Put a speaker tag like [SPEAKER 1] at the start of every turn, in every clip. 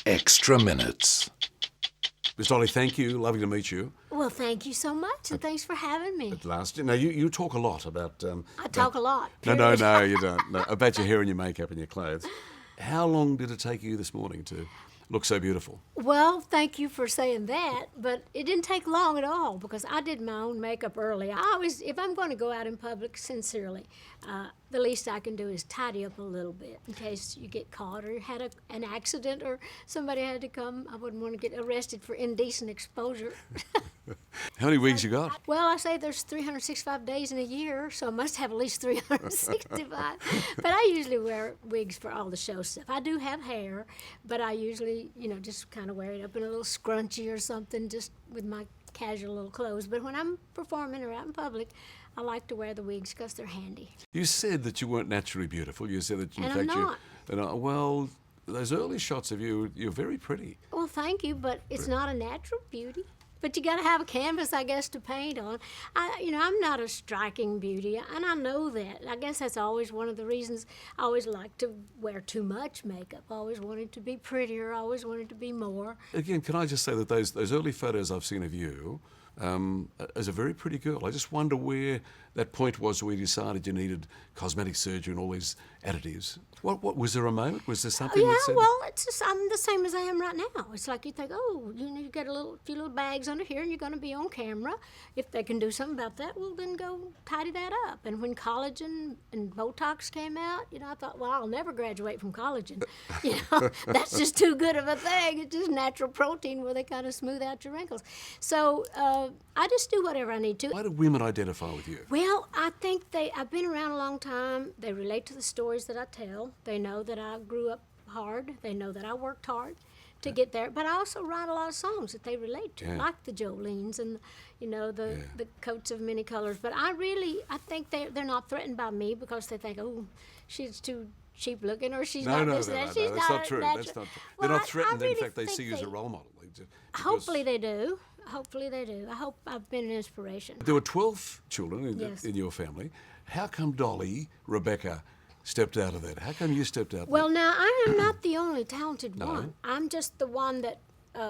[SPEAKER 1] Extra Minutes.
[SPEAKER 2] Miss Dolly, thank you. Lovely to meet you.
[SPEAKER 3] Well, thank you so much, and thanks for having me.
[SPEAKER 2] At last. Now, you talk a lot about...
[SPEAKER 3] I talk a lot.
[SPEAKER 2] No, you don't. No, about your hair and your makeup and your clothes. How long did it take you this morning to look so beautiful?
[SPEAKER 3] Well, thank you for saying that, but it didn't take long at all because I did my own makeup early. I always, if I'm going to go out in public, sincerely, the least I can do is tidy up a little bit in case you get caught or you had an accident or somebody had to come. I wouldn't want to get arrested for indecent exposure.
[SPEAKER 2] How many wigs you got?
[SPEAKER 3] Well, I say there's 365 days in a year, so I must have at least 365. But I usually wear wigs for all the show stuff. I do have hair, but I usually, just kind of wear it up in a little scrunchie or something, just with my casual little clothes. But when I'm performing or out in public, I like to wear the wigs because they're handy.
[SPEAKER 2] You said that you weren't naturally beautiful. You said that, in
[SPEAKER 3] And
[SPEAKER 2] fact,
[SPEAKER 3] I'm not.
[SPEAKER 2] well, those early shots of you, you're very pretty.
[SPEAKER 3] Well, thank you, but it's not a natural beauty. But you got to have a canvas, I guess, to paint on. I'm not a striking beauty, and I know that. I guess that's always one of the reasons I always like to wear too much makeup. I always wanted to be prettier. I always wanted to be more.
[SPEAKER 2] Again, can I just say that those early photos I've seen of you as a very pretty girl, I just wonder where that point was where you decided you needed cosmetic surgery and all these additives. What was there a moment? Was there something that said...
[SPEAKER 3] well, it's just, I'm the same as I am right now. It's like you think, you get a few little bags under here and you're going to be on camera. If they can do something about that, well, then go tidy that up. And when collagen and Botox came out, I thought, well, I'll never graduate from collagen. That's just too good of a thing. It's just natural protein where they kind of smooth out your wrinkles. So I just do whatever I need to.
[SPEAKER 2] Why do women identify with you?
[SPEAKER 3] Well, I think I've been around a long time. They relate to the stories that I tell. They know that I grew up hard. They know that I worked hard to get there. But I also write a lot of songs that they relate to, like the Jolenes and, the Coats of Many Colors. But I think they're not threatened by me because they think, she's too cheap looking or she's not this and that. She's
[SPEAKER 2] that's
[SPEAKER 3] not
[SPEAKER 2] not true.
[SPEAKER 3] natural.
[SPEAKER 2] That's not true.
[SPEAKER 3] Well,
[SPEAKER 2] They're not threatened.
[SPEAKER 3] I really
[SPEAKER 2] in fact, they
[SPEAKER 3] think
[SPEAKER 2] see you as a role model.
[SPEAKER 3] Hopefully they do. Hopefully they do. I hope I've been an inspiration.
[SPEAKER 2] There were 12 children
[SPEAKER 3] Yes.
[SPEAKER 2] in your family. How come Dolly, Rebecca, stepped out of that? How come you stepped out?
[SPEAKER 3] Well, now, I am not the only talented
[SPEAKER 2] No.
[SPEAKER 3] one. I'm just the one that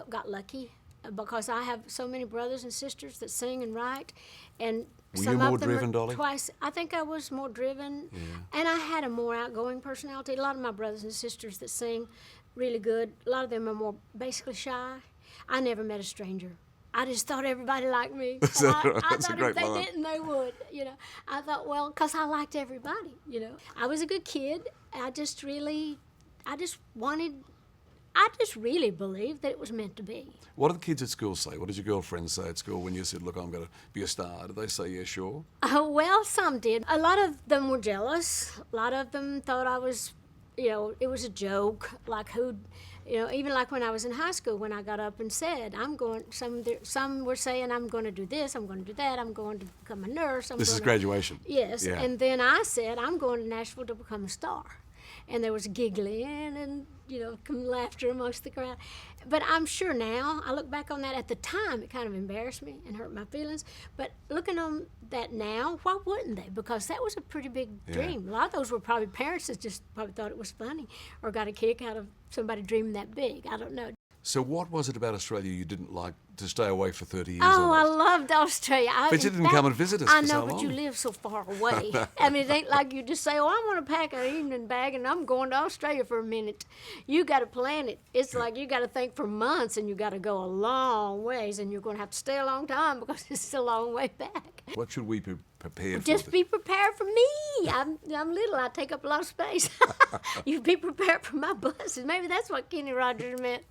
[SPEAKER 3] got lucky because I have so many brothers and sisters that sing and write. And
[SPEAKER 2] Were
[SPEAKER 3] some
[SPEAKER 2] you more
[SPEAKER 3] of them
[SPEAKER 2] driven,
[SPEAKER 3] are
[SPEAKER 2] Dolly?
[SPEAKER 3] twice. I think I was more driven.
[SPEAKER 2] Yeah.
[SPEAKER 3] And I had a more outgoing personality. A lot of my brothers and sisters that sing really good, a lot of them are more basically shy. I never met a stranger. I just thought everybody liked me.
[SPEAKER 2] That's a
[SPEAKER 3] I thought
[SPEAKER 2] great
[SPEAKER 3] if they
[SPEAKER 2] line.
[SPEAKER 3] didn't, they would. I thought, well, because I liked everybody. I was a good kid. I just really believed that it was meant to be.
[SPEAKER 2] What did the kids at school say? What did your girlfriends say at school when you said, look, I'm going to be a star? Did they say, yeah, sure?
[SPEAKER 3] Well, some did. A lot of them were jealous. A lot of them thought I was, it was a joke. Like even like when I was in high school, when I got up and said, some were saying, I'm going to do this, I'm going to do that, I'm going to become a nurse.
[SPEAKER 2] This is graduation.
[SPEAKER 3] Yes,
[SPEAKER 2] Yeah.
[SPEAKER 3] and then I said, I'm going to Nashville to become a star. And there was giggling and, laughter amongst the crowd. But I'm sure now, I look back on that at the time, it kind of embarrassed me and hurt my feelings. But looking on that now, why wouldn't they? Because that was a pretty big dream. A lot of those were probably parents that just probably thought it was funny or got a kick out of somebody dreaming that big. I don't know.
[SPEAKER 2] So what was it about Australia you didn't like to stay away for 30 years?
[SPEAKER 3] Oh, I
[SPEAKER 2] almost?
[SPEAKER 3] loved Australia.
[SPEAKER 2] But you didn't come and visit us
[SPEAKER 3] I
[SPEAKER 2] for
[SPEAKER 3] know,
[SPEAKER 2] so
[SPEAKER 3] but you
[SPEAKER 2] long.
[SPEAKER 3] live so far away. I mean, it ain't like you just say, I want to pack an evening bag and I'm going to Australia for a minute. You got to plan it. It's like you got to think for months and you got to go a long ways and you're going to have to stay a long time because it's a long way back.
[SPEAKER 2] What should we be prepared for?
[SPEAKER 3] Just be prepared for me. I'm little. I take up a lot of space. You be prepared for my buses. Maybe that's what Kenny Rogers meant.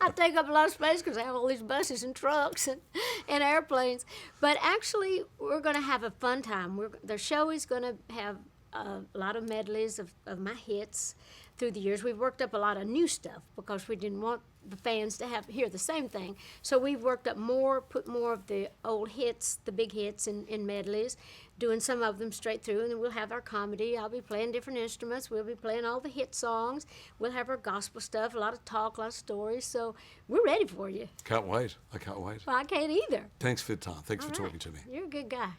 [SPEAKER 3] I take up a lot of space because I have all these buses and trucks and airplanes. But actually, we're going to have a fun time. The show is going to have a lot of medleys of my hits through the years. We've worked up a lot of new stuff because we didn't want the fans to hear the same thing. So we've worked up put more of the old hits, the big hits in medleys, doing some of them straight through, and then we'll have our comedy. I'll be playing different instruments. We'll be playing all the hit songs. We'll have our gospel stuff, a lot of talk, a lot of stories. So we're ready for you.
[SPEAKER 2] Can't wait. I can't wait.
[SPEAKER 3] Well, I can't either.
[SPEAKER 2] Thanks for your time. Thanks for
[SPEAKER 3] All right.
[SPEAKER 2] talking to me.
[SPEAKER 3] You're a good guy.